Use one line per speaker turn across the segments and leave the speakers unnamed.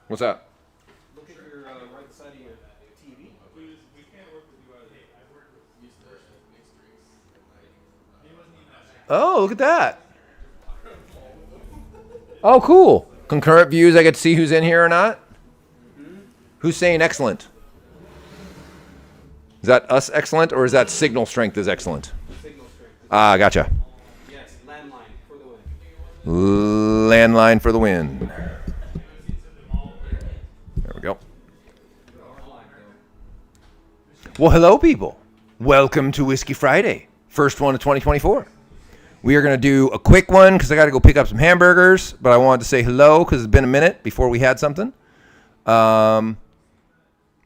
What's that?
Look at your right side of your TV.
Oh, look at that. Oh, cool. Concurrent views. I get to see who's in here or not. Who's saying excellent? Is that us excellent or is that signal strength is excellent?
Signal strength.
Ah, gotcha.
Yes, landline for the win.
Landline for the win. There we go. Well, hello, people. Welcome to Whiskey Friday, first one of 2024. We are going to do a quick one because I got to go pick up some hamburgers, but I wanted to say hello because it's been a minute before we had something. Let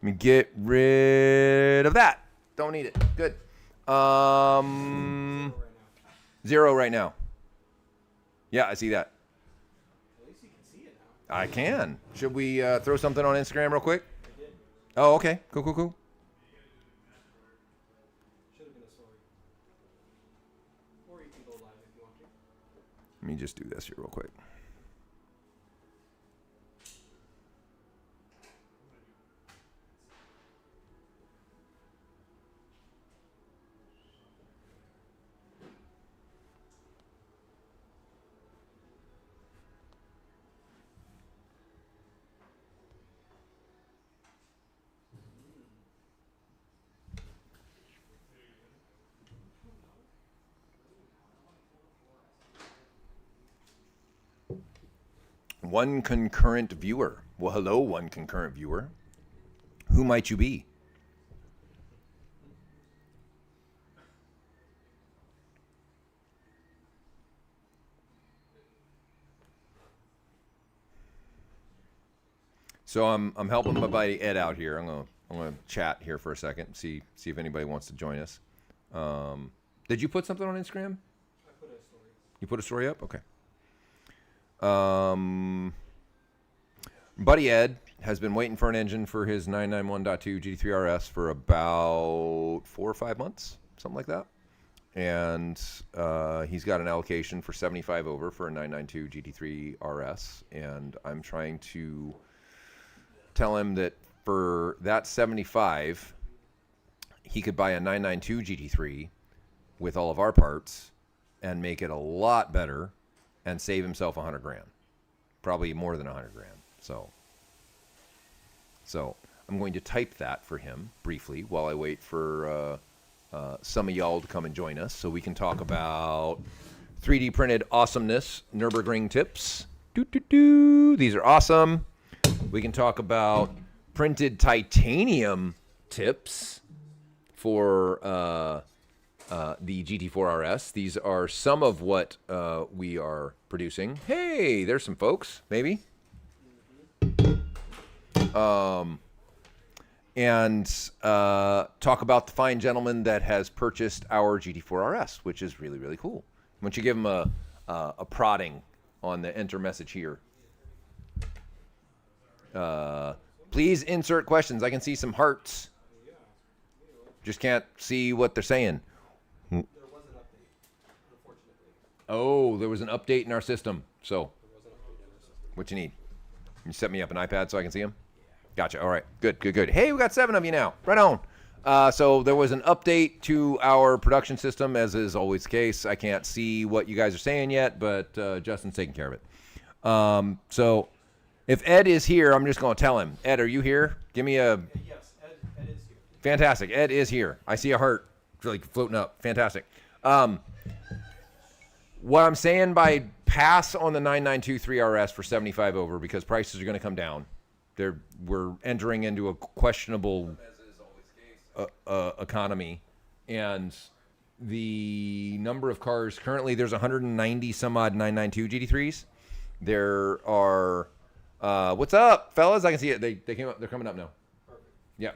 me get rid of that. Don't need it. Good. 0 right now. Yeah, I see that.
At least you can see it now.
I can. Should we throw something on Instagram real quick?
I did.
Oh, okay. Cool.
Should have been a story. Or you can go live if you want to.
Let me just do this here real quick. One concurrent viewer. Well, hello, one concurrent viewer. Who might you be? So I'm helping my buddy Ed out here. I'm gonna chat here for a second. See if anybody wants to join us. Did you put something on Instagram?
I put a story.
You put a story up? Okay. Buddy Ed has been waiting for an engine for his 991.2 GT3 RS for about 4 or 5 months, something like that. And he's got an allocation for 75 over for a 992 GT3 RS. And I'm trying to tell him that for that 75, he could buy a 992 GT3 with all of our parts and make it a lot better and save himself 100 grand, probably more than 100 grand. So I'm going to type that for him briefly while I wait for some of y'all to come and join us so we can talk about 3D printed awesomeness, Nürburgring tips. These are awesome. We can talk about printed titanium tips for the GT4 RS. These are some of what we are producing. Hey, there's some folks, maybe. And talk about the fine gentleman that has purchased our GT4 RS, which is really, really cool. Why don't you give him a prodding on the enter message here? Please insert questions. I can see some hearts. Just can't see what they're saying.
There was an update, unfortunately.
Oh, there was an update in our system. So,
There was an update in our system.
what you need? You set me up an iPad so I can see them? Gotcha. All right. Good. Hey, we got 7 of you now. Right on. So there was an update to our production system, as is always the case. I can't see what you guys are saying yet, but Justin's taking care of it. So if Ed is here, I'm just going to tell him. Ed, are you here? Give me a...
Yes, Ed is here.
Fantastic. Ed is here. I see a heart like floating up. Fantastic. What I'm saying by pass on the 992 3RS for 75 over because prices are going to come down. We're entering into a questionable economy, and the number of cars currently there's 190 some odd 992 GT3s. There are what's up, fellas? I can see it. They came up. They're coming up now.
Perfect.
Yeah.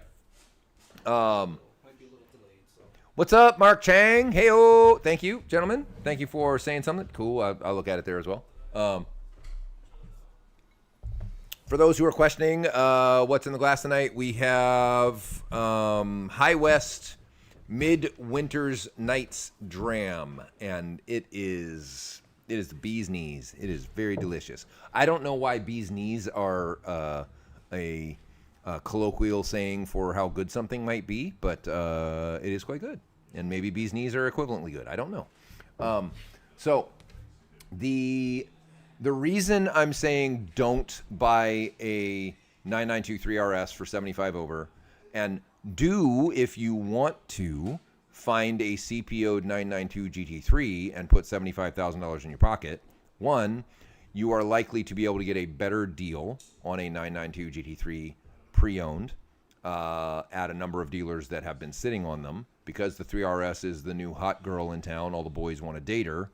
Might be a little delayed, so.
What's up, Mark Chang? Hey-o. Thank you, gentlemen. Thank you for saying something. Cool. I'll look at it there as well. For those who are questioning what's in the glass tonight, we have High West Midwinter's Nights Dram, and it is the bee's knees. It is very delicious. I don't know why bee's knees are a colloquial saying for how good something might be, but it is quite good. And maybe bees knees are equivalently good. I don't know. So the reason I'm saying don't buy a 9923 RS for 75 over, and do, if you want to, find a CPO'd 992 GT3 and put $75,000 in your pocket. One, you are likely to be able to get a better deal on a 992 GT3 pre-owned at a number of dealers that have been sitting on them, because the 3RS is the new hot girl in town. All the boys want to date her.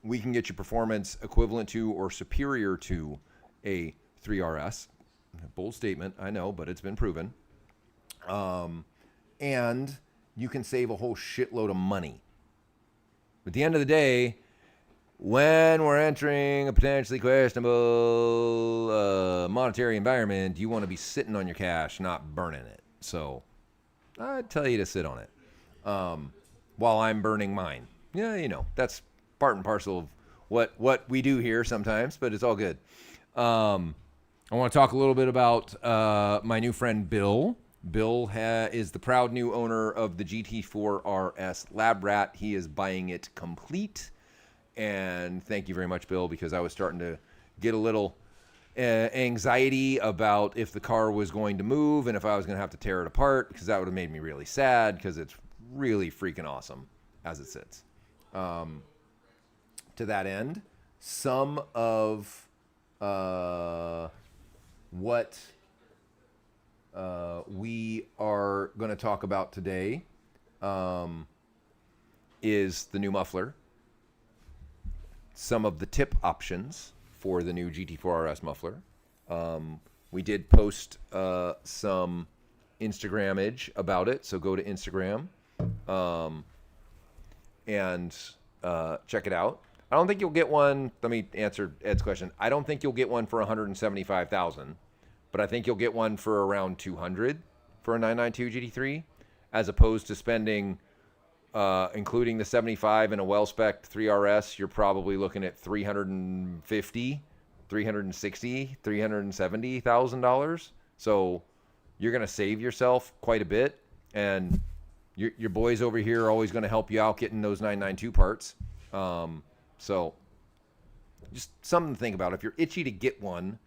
We can get you performance equivalent to or superior to a 3RS. Bold statement, I know, but it's been proven. And you can save a whole shitload of money. At the end of the day, when we're entering a potentially questionable monetary environment, you want to be sitting on your cash, not burning it. So I'd tell you to sit on it while I'm burning mine. Yeah, you know, that's part and parcel of what we do here sometimes, but it's all good. I want to talk a little bit about my new friend Bill. Bill is the proud new owner of the GT4 RS Lab Rat. He is buying it complete. And thank you very much, Bill, because I was starting to get a little anxiety about if the car was going to move and if I was going to have to tear it apart, because that would have made me really sad, because it's really freaking awesome as it sits. To that end, some of what we are going to talk about today is the new muffler, some of the tip options for the new GT4 RS muffler. We did post some Instagram-age about it, so go to Instagram and check it out. I don't think you'll get one. Let me answer Ed's question. I don't think you'll get one for $175,000, but I think you'll get one for around $200 for a 992 GT3, as opposed to spending, including the 75 and a well-spec'd 3RS, you're probably looking at $350,000, $360,000, $370,000. So you're going to save yourself quite a bit, and your boys over here are always going to help you out getting those 992 parts. So just something to think about. If you're itchy to get one,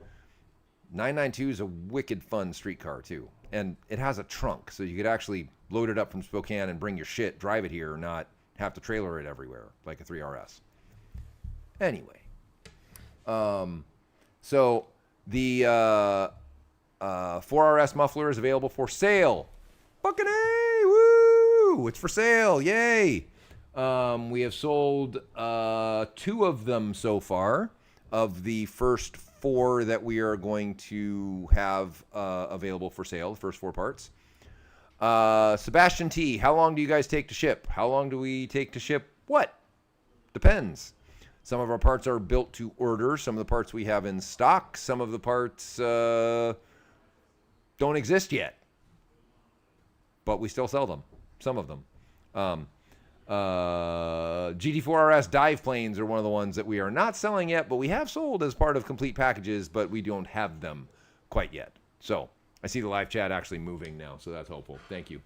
992 is a wicked fun street car too. And it has a trunk, so you could actually load it up from Spokane and bring your shit, drive it here, not have to trailer it everywhere like a 3RS. Anyway. So the 4RS muffler is available for sale. Fucking A! Woo! It's for sale. Yay! We have sold 2 of them so far, of the first 4 that we are going to have available for sale, the first 4 parts. Sebastian T, how long do you guys take to ship? How long do we take to ship what? Depends. Some of our parts are built to order. Some of the parts we have in stock. Some of the parts don't exist yet, but we still sell them. Some of them. GT4 RS dive planes are one of the ones that we are not selling yet, but we have sold as part of complete packages, but we don't have them quite yet. So I see the live chat actually moving now, so that's hopeful. Thank you.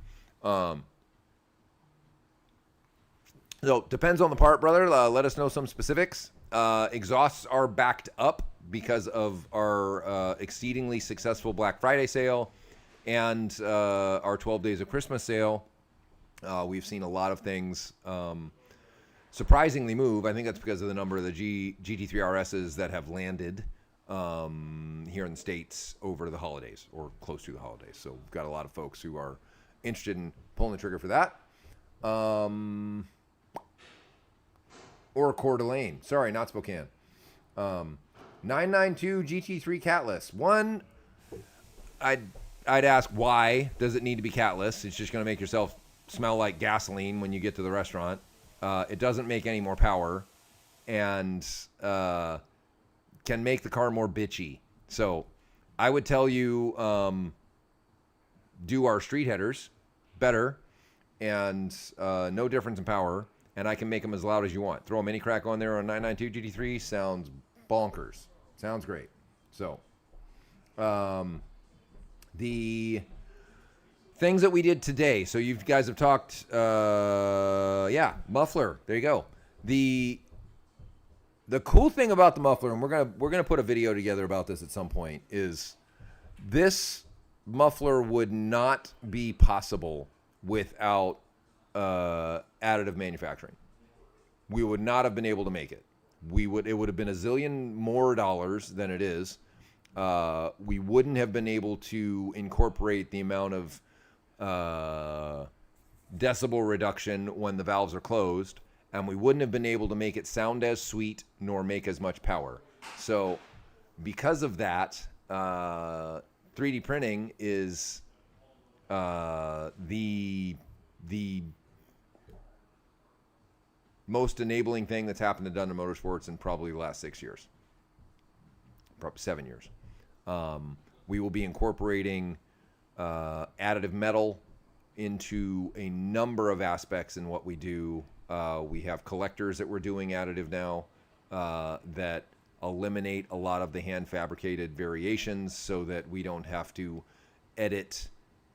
So depends on the part, brother. Let us know some specifics. Exhausts are backed up because of our exceedingly successful Black Friday sale and our 12 Days of Christmas sale. We've seen a lot of things surprisingly move. I think that's because of the number of the GT3 RSs that have landed here in the States over the holidays or close to the holidays. So we've got a lot of folks who are interested in pulling the trigger for that. Or Coeur d'Alene. Sorry, not Spokane. 992 GT3 catless. One, I'd ask, why does it need to be catless? It's just going to make yourself smell like gasoline when you get to the restaurant. It doesn't make any more power, and can make the car more bitchy. So I would tell you, do our street headers better, and no difference in power, and I can make them as loud as you want. Throw a mini crack on there on 992 GT3, sounds bonkers. Sounds great. So The things that we did today. So you guys have talked, muffler. There you go. The cool thing about the muffler, and we're gonna put a video together about this at some point, is this muffler would not be possible without additive manufacturing. We would not have been able to make it. It would have been a zillion more dollars than it is. We wouldn't have been able to incorporate the amount of decibel reduction when the valves are closed, and we wouldn't have been able to make it sound as sweet nor make as much power. So because of that, 3D printing is the most enabling thing that's happened to Dundon Motorsports in probably the last 6 years, probably 7 years. We will be incorporating additive metal into a number of aspects in what we do. We have collectors that we're doing additive now that eliminate a lot of the hand fabricated variations so that we don't have to edit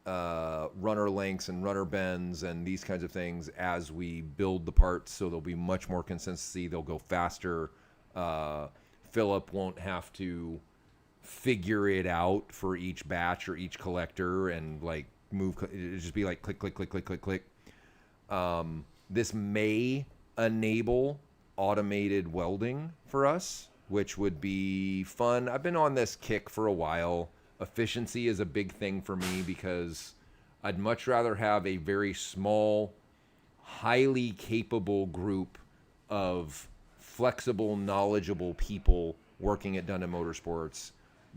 runner lengths and runner bends and these kinds of things as we build the parts, so there'll be much more consistency. They'll go faster. Philip won't have to figure it out for each batch or each collector and like move. It'll just be like click, click, click, click, click, click. This may enable automated welding for us, which would be fun. I've been on this kick for a while. Efficiency is a big thing for me because I'd much rather have a very small, highly capable group of flexible, knowledgeable people working at Dundon Motorsports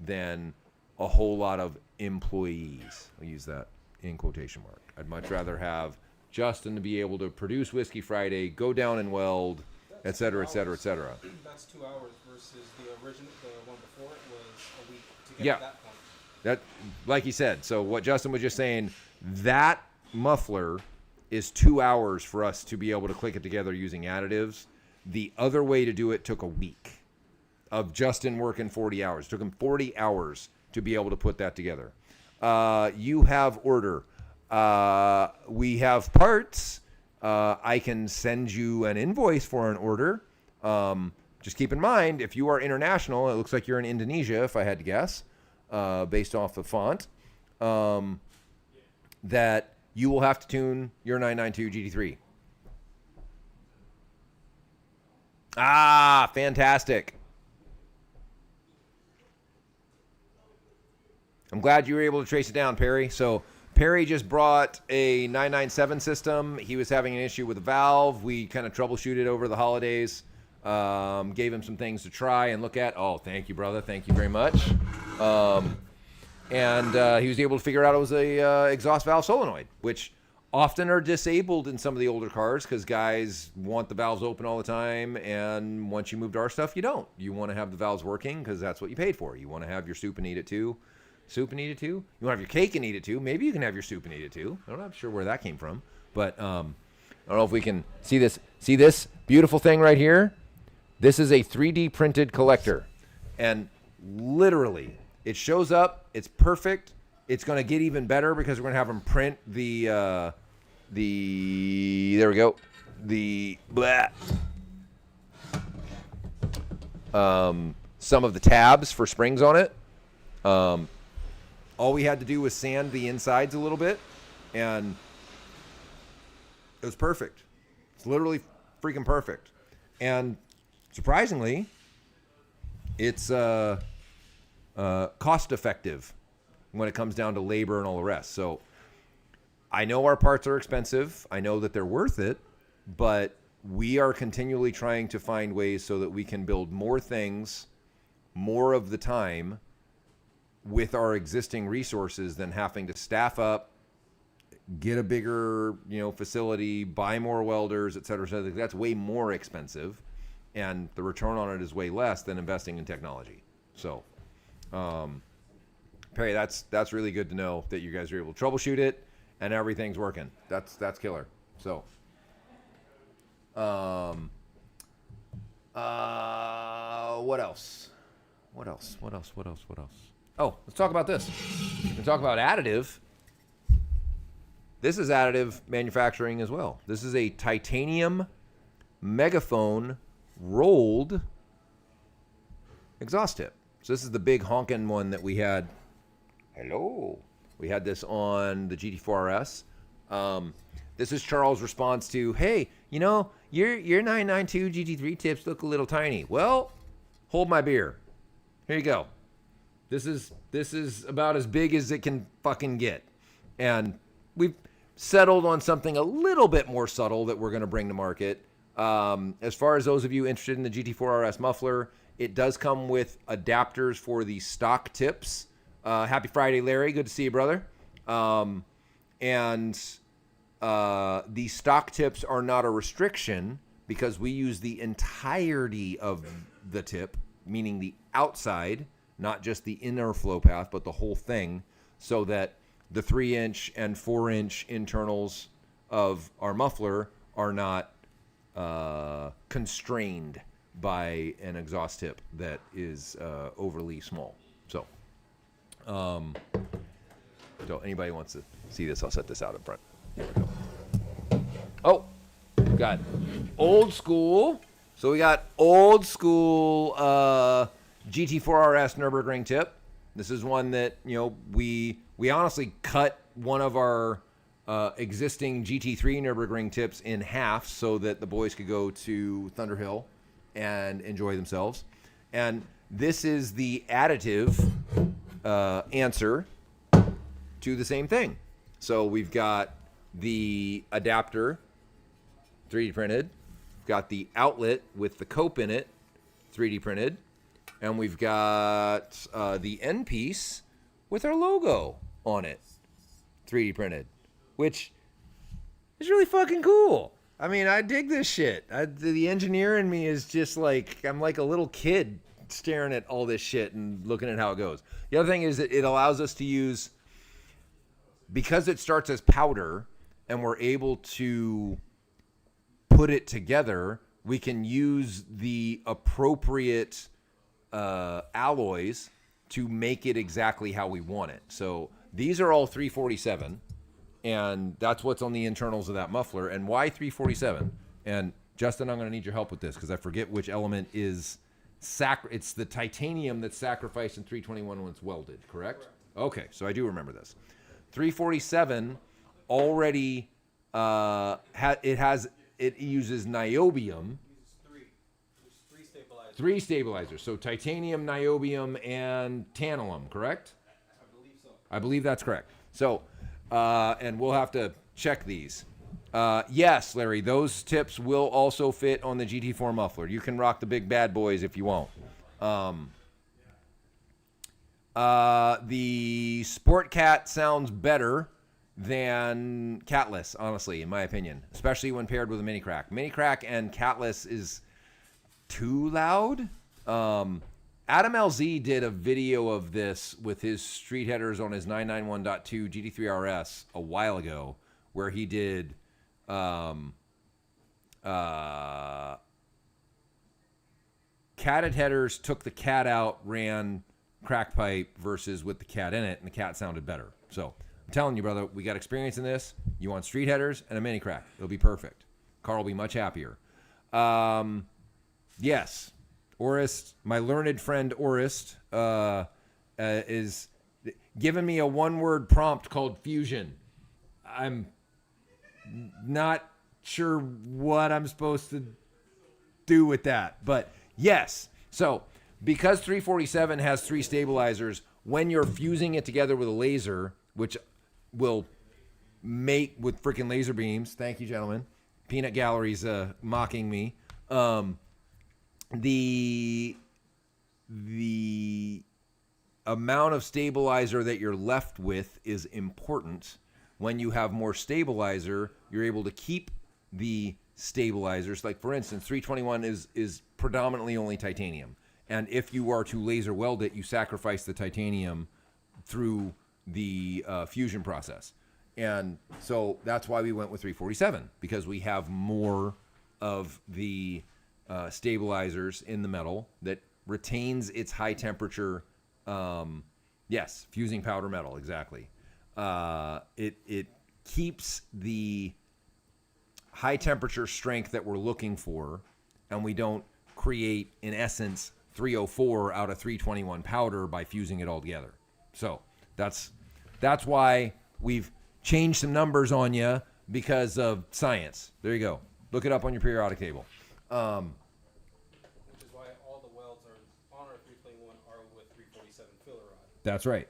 than a whole lot of employees. I'll use that in quotation mark. I'd much rather have Justin to be able to produce Whiskey Friday, go down and weld, et cetera, et cetera, et cetera.
That's 2 hours versus the one before it was a week to get to that point.
That, like he said, so what Justin was just saying, that muffler is 2 hours for us to be able to click it together using additives. The other way to do it took a week of Justin working 40 hours. It took him 40 hours to be able to put that together. You have order. We have parts. I can send you an invoice for an order. Just keep in mind, if you are international, it looks like you're in Indonesia, if I had to guess. Based off the font, that you will have to tune your 992 GT3. Ah, fantastic. I'm glad you were able to trace it down, Perry. So Perry just brought a 997 system. He was having an issue with a valve. We kind of troubleshooted over the holidays. Gave him some things to try and look at. Oh, thank you, brother. Thank you very much. And he was able to figure out it was a exhaust valve solenoid, which often are disabled in some of the older cars because guys want the valves open all the time. And once you move to our stuff, you don't. You want to have the valves working because that's what you paid for. You want to have your soup and eat it too. Soup and eat it too? You want to have your cake and eat it too? Maybe you can have your soup and eat it too. I'm not sure where that came from. But I don't know if we can see this. See this beautiful thing right here? This is a 3D printed collector. And literally, it shows up. It's perfect. It's going to get even better because we're going to have them print there we go. Some of the tabs for springs on it. All we had to do was sand the insides a little bit, and it was perfect. It's literally freaking perfect. And surprisingly, it's cost effective when it comes down to labor and all the rest. So I know our parts are expensive. I know that they're worth it, but we are continually trying to find ways so that we can build more things more of the time with our existing resources than having to staff up, get a bigger, facility, buy more welders, et cetera, et cetera. That's way more expensive, and the return on it is way less than investing in technology. So, Perry, that's really good to know that you guys are able to troubleshoot it and everything's working. That's killer. So, what else? What else? Oh, let's talk about this. We talk about additive. This is additive manufacturing as well. This is a titanium megaphone rolled exhaust tip. So this is the big honking one that we had. Hello. We had this on the GT4 RS. This is Charles' response to, hey, you know, your 992 GT3 tips look a little tiny. Well, hold my beer. Here you go. This is about as big as it can fucking get. And we've settled on something a little bit more subtle that we're going to bring to market. As far as those of you interested in the GT4 RS muffler, it does come with adapters for the stock tips. Happy Friday, Larry. Good to see you, brother. And the stock tips are not a restriction because we use the entirety of the tip, meaning the outside, not just the inner flow path, but the whole thing, so that the 3-inch and 4-inch internals of our muffler are not constrained by an exhaust tip that is overly small. So, so anybody wants to see this, I'll set this out in front. Here we go. Oh, got old school. So we got old school GT4 RS Nürburgring tip. This is one that, you know, we honestly cut one of our existing GT3 Nürburgring tips in half so that the boys could go to Thunderhill and enjoy themselves. And this is the additive answer to the same thing. So we've got the adapter 3D printed, we've got the outlet with the cope in it 3D printed, and we've got the end piece with our logo on it 3D printed, which is really fucking cool. I mean, I dig this shit. The engineer in me is just like, I'm like a little kid staring at all this shit and looking at how it goes. The other thing is that it allows us to use, because it starts as powder and we're able to put it together, we can use the appropriate alloys to make it exactly how we want it. So these are all 347, and that's what's on the internals of that muffler. And why 347? And Justin, I'm going to need your help with this because I forget which element is it's the titanium that's sacrificed in 321 when it's welded, correct? Okay, so I do remember this. 347 already it uses niobium.
There's 3 stabilizers.
3 stabilizers. So titanium, niobium, and tantalum, correct?
I believe so.
I believe that's correct. So, and we'll have to check these. Yes, Larry, those tips will also fit on the GT4 muffler. You can rock the big bad boys if you want. The Sport Cat sounds better than Catless, honestly, in my opinion, especially when paired with a Mini Crack. Mini Crack and Catless is too loud. Adam LZ did a video of this with his street headers on his 991.2 GT3 RS a while ago, where he did catted headers, took the cat out, ran crack pipe versus with the cat in it, and the cat sounded better. So I'm telling you, brother, we got experience in this. You want street headers and a Mini Crack. It'll be perfect. Carl will be much happier. Yes, Orist, my learned friend Orist, is giving me a one-word prompt called fusion. I'm not sure what I'm supposed to do with that, but yes. So because 347 has 3 stabilizers, when you're fusing it together with a laser, which will mate with freaking laser beams. Thank you, gentlemen. Peanut Gallery's mocking me. The amount of stabilizer that you're left with is important. When you have more stabilizer, you're able to keep the stabilizers. Like, for instance, 321 is predominantly only titanium. And if you are to laser weld it, you sacrifice the titanium through the fusion process. And so that's why we went with 347, because we have more of the stabilizers in the metal that retains its high temperature Yes, fusing powder metal, exactly. It keeps the high temperature strength that we're looking for, and we don't create, in essence, 304 out of 321 powder by fusing it all together. So that's why we've changed some numbers on you because of science. There you go. Look it up on your periodic table.
Which is why all the welds are on our 321 are with 347 filler rod.
That's right.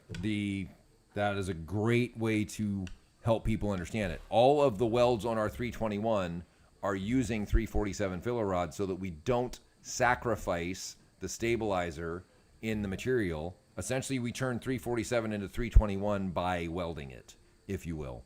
That is a great way to help people understand it. All of the welds on our 321 are using 347 filler rod so that we don't sacrifice the stabilizer in the material. Essentially, we turn 347 into 321 by welding it, if you will.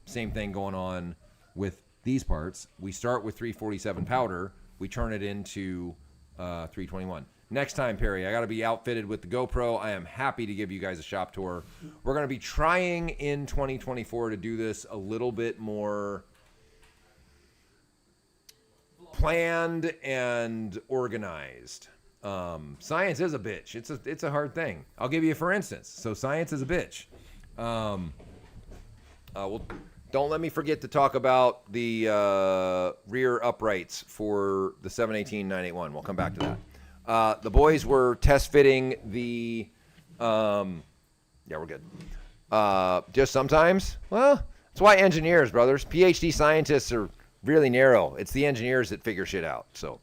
Same thing going on with these parts. We start with 347 powder. We turn it into 321. Next time, Perry, I got to be outfitted with the GoPro. I am happy to give you guys a shop tour. We're going to be trying in 2024 to do this a little bit more planned and organized. Science is a bitch. It's a hard thing. I'll give you for instance. So science is a bitch. Well, don't let me forget to talk about the rear uprights for the 718-981. We'll come back to that. The boys were test fitting the, yeah, we're good. Just sometimes, well, that's why engineers, brothers, PhD scientists are really narrow. It's the engineers that figure shit out. So,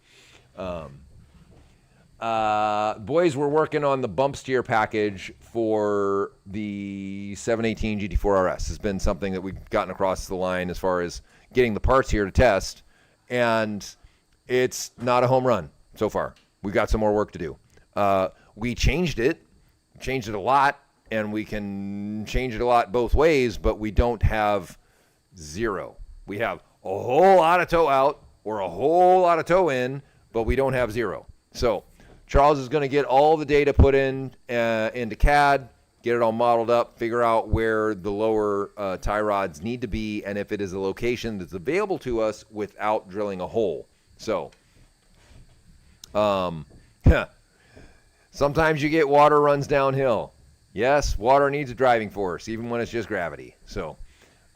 boys were working on the bump steer package for the 718 GT4 RS. Has been something that we've gotten across the line as far as getting the parts here to test, and it's not a home run so far. We've got some more work to do. We changed it a lot, and we can change it a lot both ways, but we don't have zero. We have a whole lot of toe out or a whole lot of toe in, but we don't have zero. So Charles is going to get all the data put in into CAD, get it all modeled up, figure out where the lower tie rods need to be, and if it is a location that's available to us without drilling a hole. So sometimes you get water runs downhill. Yes, water needs a driving force, even when it's just gravity. So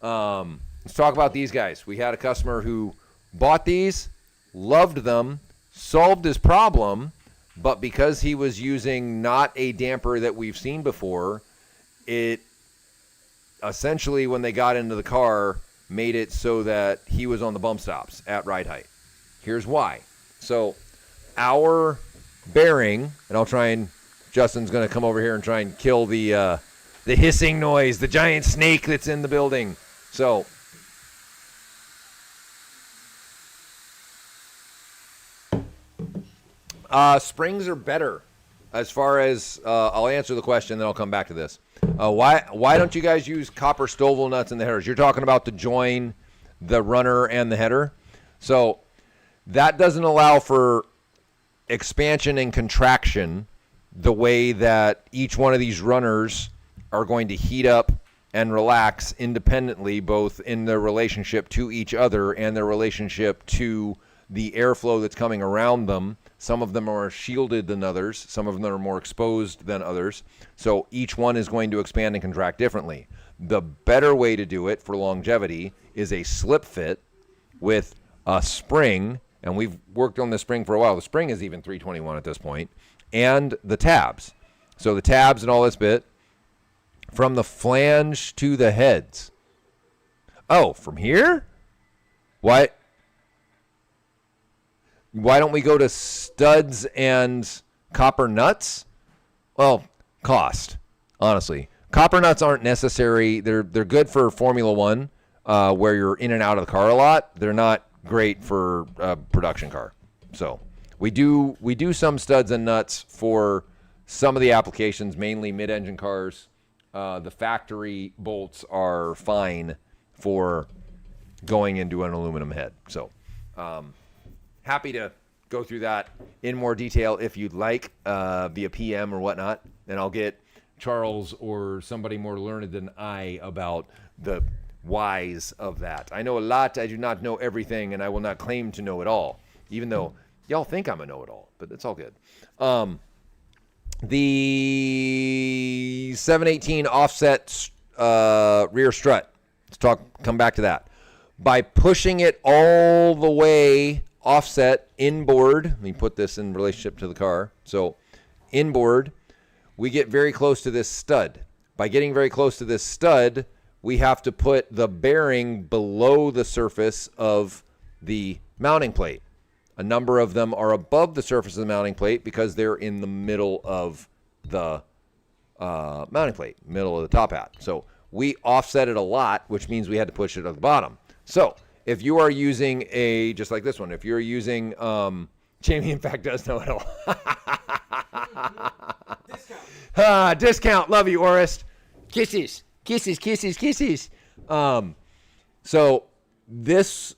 let's talk about these guys. We had a customer who bought these, loved them, solved his problem, but because he was using not a damper that we've seen before, it essentially, when they got into the car, made it so that he was on the bump stops at ride height. Here's why. So our bearing, and I'll try and, Justin's going to come over here and try and kill the hissing noise, the giant snake that's in the building. So springs are better as far as, I'll answer the question, then I'll come back to this. Why don't you guys use copper Stovall nuts in the headers? You're talking about to join the runner and the header. So that doesn't allow for expansion and contraction the way that each one of these runners are going to heat up and relax independently, both in their relationship to each other and their relationship to the airflow that's coming around them. Some of them are more shielded than others. Some of them are more exposed than others. So each one is going to expand and contract differently. The better way to do it for longevity is a slip fit with a spring, and we've worked on the spring for a while. The spring is even 321 at this point, and the tabs. So the tabs and all this bit from the flange to the heads. Oh, from here? Why don't we go to studs and copper nuts? Well, cost, honestly. Copper nuts aren't necessary. They're good for Formula One, where you're in and out of the car a lot. They're not great for a production car. So we do some studs and nuts for some of the applications, mainly mid-engine cars. The factory bolts are fine for going into an aluminum head. So happy to go through that in more detail if you'd like, via PM or whatnot. And I'll get Charles or somebody more learned than I about the whys of that. I know a lot. I do not know everything, and I will not claim to know it all, even though y'all think I'm a know-it-all, but it's all good. The 718 offset rear strut. Come back to that. By pushing it all the way offset inboard, let me put this in relationship to the car. So inboard, we get very close to this stud. By getting very close to this stud, we have to put the bearing below the surface of the mounting plate. A number of them are above the surface of the mounting plate because they're in the middle of the mounting plate, middle of the top hat. So we offset it a lot, which means we had to push it at the bottom. So if you are using just like this one, if you're using, Jamie in fact does know it all.
Discount.
Discount. Love you, Orist. Kisses. Kisses, kisses, kisses. So this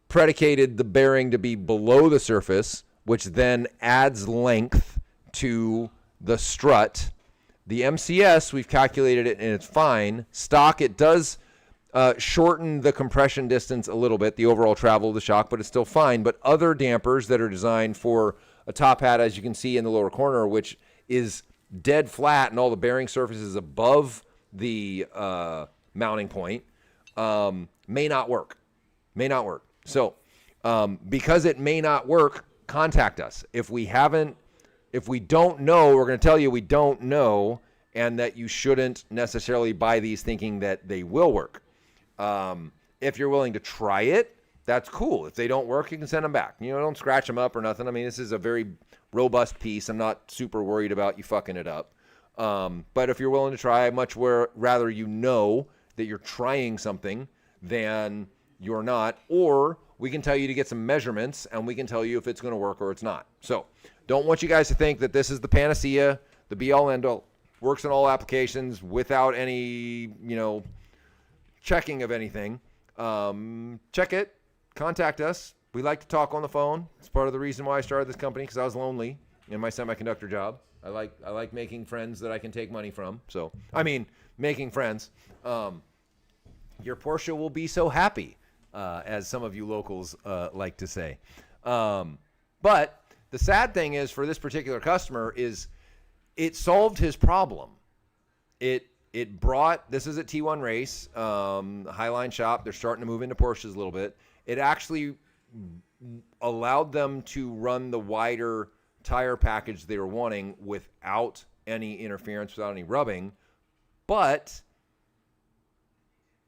predicated the bearing to be below the surface, which then adds length to the strut. The MCS, we've calculated it, and it's fine. Stock, it does shorten the compression distance a little bit, the overall travel of the shock, but it's still fine. But other dampers that are designed for a top hat, as you can see in the lower corner, which is dead flat and all the bearing surface is above the mounting point, may not work. So because it may not work, contact us. If we don't know, we're going to tell you we don't know, and that you shouldn't necessarily buy these thinking that they will work. If you're willing to try it, that's cool. If they don't work, you can send them back. Don't scratch them up or nothing. I mean, this is a very robust piece. I'm not super worried about you fucking it up. But if you're willing to try, I'd much rather you know that you're trying something than you're not. Or we can tell you to get some measurements, and we can tell you if it's going to work or it's not. So don't want you guys to think that this is the panacea, the be-all, end-all, works in all applications without any, checking of anything. Check it. Contact us. We like to talk on the phone. It's part of the reason why I started this company, because I was lonely in my semiconductor job. I like making friends that I can take money from. So, making friends. Your Porsche will be so happy, as some of you locals like to say. But the sad thing is, for this particular customer, is it solved his problem. It brought, this is at T1 Race, Highline Shop. They're starting to move into Porsches a little bit. It actually allowed them to run the wider tire package they were wanting without any interference, without any rubbing. But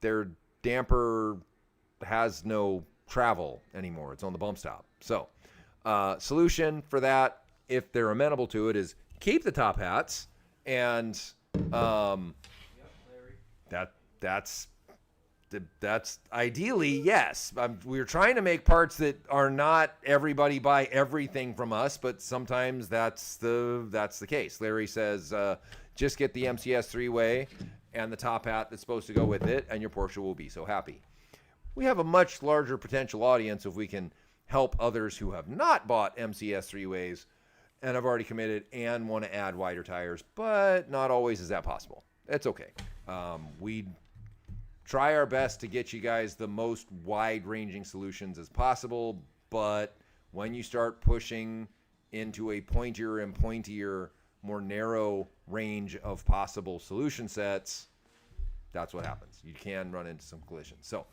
their damper has no travel anymore. It's on the bump stop. So solution for that, if they're amenable to it, is keep the top hats, and that's ideally, yes. We're trying to make parts that are not everybody buy everything from us, but sometimes that's the case. Larry says, just get the MCS 3-way and the top hat that's supposed to go with it, and your Porsche will be so happy. We have a much larger potential audience if we can help others who have not bought MCS 3-ways and have already committed and want to add wider tires, but not always is that possible. It's okay. We try our best to get you guys the most wide-ranging solutions as possible, but when you start pushing into a pointier and pointier, more narrow range of possible solution sets, that's what happens. You can run into some collisions. So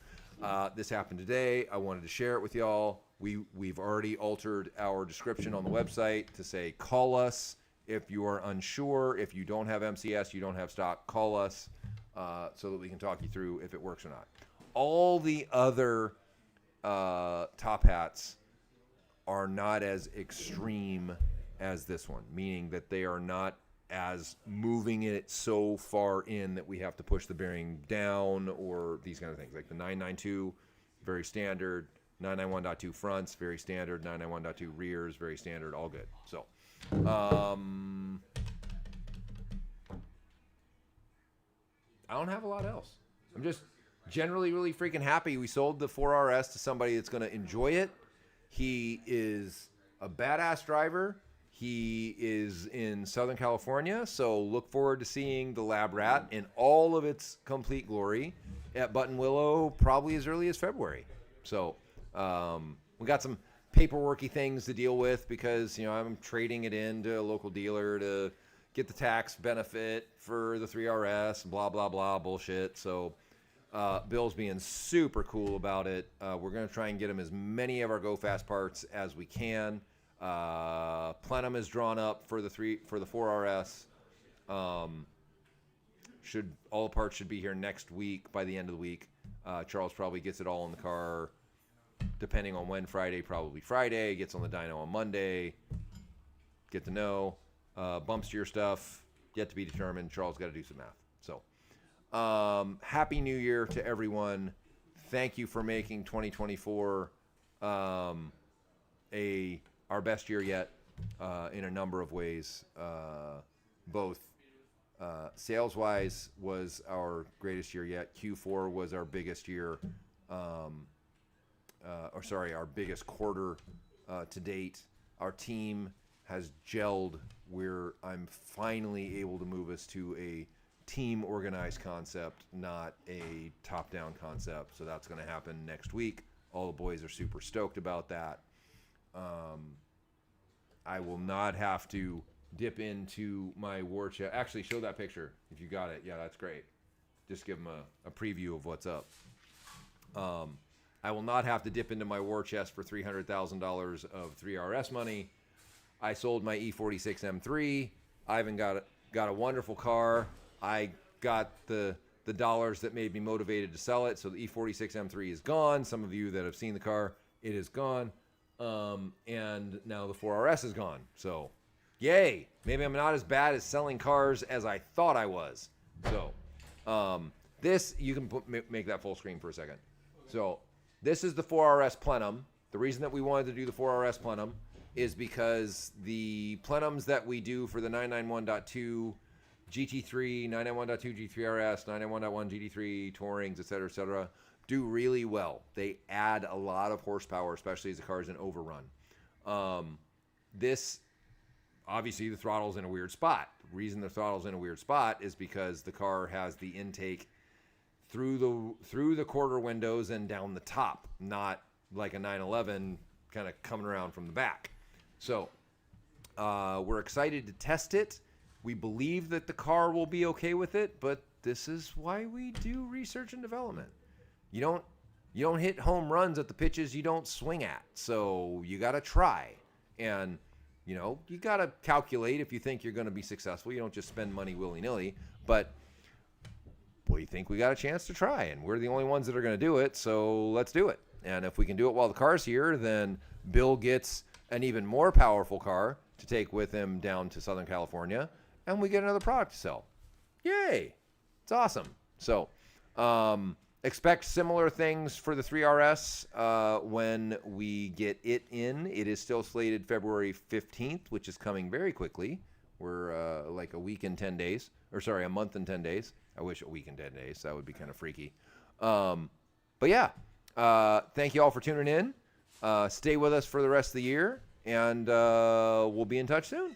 this happened today. I wanted to share it with y'all. We've already altered our description on the website to say, call us if you are unsure. If you don't have MCS, you don't have stock, call us so that we can talk you through if it works or not. All the other top hats are not as extreme as this one, meaning that they are not as moving it so far in that we have to push the bearing down or these kind of things. Like the 992, very standard. 991.2 fronts, very standard. 991.2 rears, very standard. All good. So, I don't have a lot else. I'm just generally really freaking happy. We sold the 4RS to somebody that's going to enjoy it. He is a badass driver. He is in Southern California, so look forward to seeing the Lab Rat in all of its complete glory at Buttonwillow probably as early as February. So we got some paperworky things to deal with because, I'm trading it in to a local dealer to get the tax benefit for the 3RS and blah, blah, blah bullshit. So Bill's being super cool about it. We're going to try and get him as many of our Go Fast parts as we can. Plenum is drawn up for the 4RS. All the parts should be here next week by the end of the week. Charles probably gets it all in the car, depending on when Friday, probably Friday. Gets on the dyno on Monday. Get to know. Bumps to your stuff. Yet to be determined. Charles got to do some math. So, Happy New Year to everyone. Thank you for making 2024 our best year yet in a number of ways. Both sales-wise was our greatest year yet. Q4 was our biggest year, our biggest quarter to date. Our team has gelled where I'm finally able to move us to a team organized concept, not a top-down concept. So that's going to happen next week. All the boys are super stoked about that. I will not have to dip into my war chest. Actually, show that picture if you got it. Yeah, that's great. Just give them a preview of what's up. I will not have to dip into my war chest for $300,000 of 3RS money. I sold my E46 M3. Ivan got a wonderful car. I got the dollars that made me motivated to sell it. So the E46 M3 is gone. Some of you that have seen the car, it is gone. And now the 4RS is gone. So, yay. Maybe I'm not as bad at selling cars as I thought I was. So, this, you can make that full screen for a second. So, this is the 4RS Plenum. The reason that we wanted to do the 4RS Plenum is because the Plenums that we do for the 991.2 GT3, 991.2 GT3RS, 991.1 GT3 Tourings, etc., do really well. They add a lot of horsepower, especially as the car is an overrun. This, obviously, the throttle's in a weird spot. The reason the throttle's in a weird spot is because the car has the intake through the quarter windows and down the top, not like a 911 kind of coming around from the back. So we're excited to test it. We believe that the car will be okay with it, but this is why we do research and development. You don't hit home runs at the pitches you don't swing at. So you got to try. And, you got to calculate if you think you're going to be successful. You don't just spend money willy-nilly. But we think we got a chance to try, and we're the only ones that are going to do it, so let's do it. And if we can do it while the car's here, then Bill gets an even more powerful car to take with him down to Southern California, and we get another product to sell. Yay! It's awesome. So, expect similar things for the 3RS when we get it in. It is still slated February 15th, which is coming very quickly. We're like a month and 10 days. I wish a week and 10 days. That would be kind of freaky. But yeah, thank you all for tuning in. Stay with us for the rest of the year, and we'll be in touch soon.